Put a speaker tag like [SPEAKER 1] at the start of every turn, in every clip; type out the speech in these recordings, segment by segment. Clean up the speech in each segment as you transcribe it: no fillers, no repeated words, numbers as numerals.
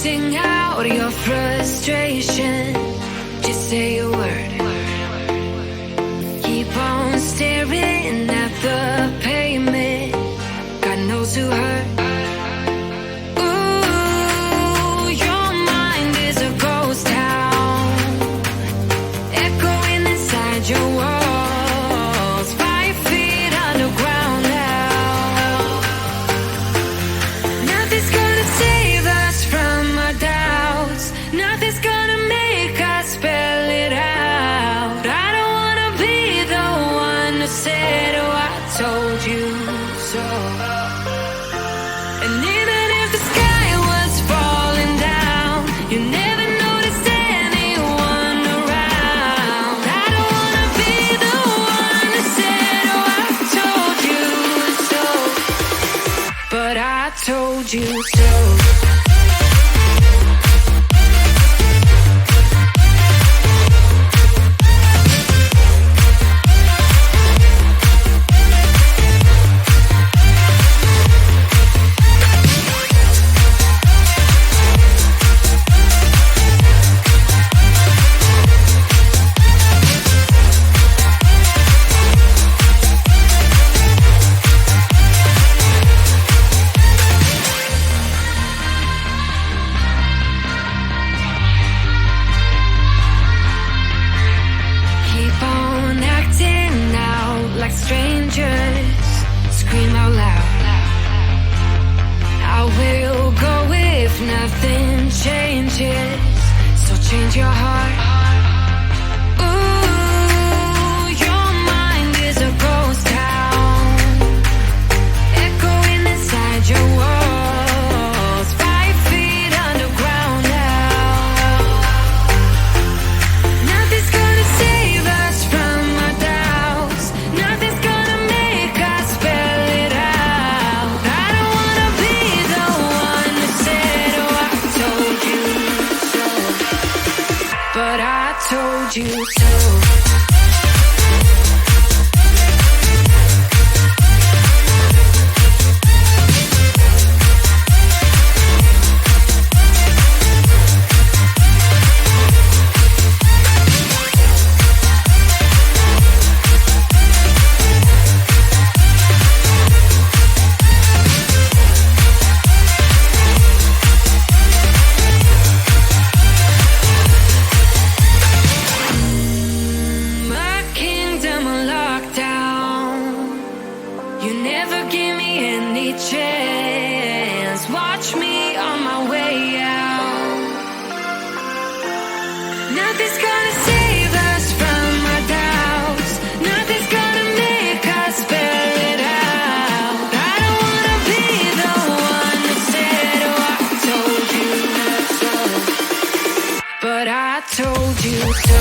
[SPEAKER 1] Sing out your frustration. Just say a word. Keep on staring at the pavement. God knows who hurt. Ooh, your mind is a ghost town, echoing inside your walls. 5 feet underground now. Nothing's gonna save us from our doubts. Nothing's gonna make us spell it out. I don't wanna be the one who said, oh, I told you so. And even if the sky was falling down, you never noticed anyone around. I don't wanna be the one who said, oh, I told you so. But I told you so. Keep on acting out like strangers. Scream out loud. I will go if nothing changes. So change your heart. Ooh, your mind is a ghost town, echoing inside your walls. 5 feet underground now. Nothing's gonna save us from our doubts. Nothing's gonna make us spell it out. I don't wanna be the one who said, oh, I told you so. But I told you so. My kingdom on lockdown. You never give me any chance. Watch me on my way out. Nothing's gonna save us from our doubts. Nothing's gonna make us spell it out. I don't wanna be the one who said, oh, I told you so. But I told you so.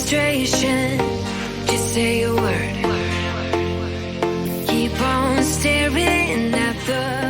[SPEAKER 1] frustration. Just say a word. Keep on staring at the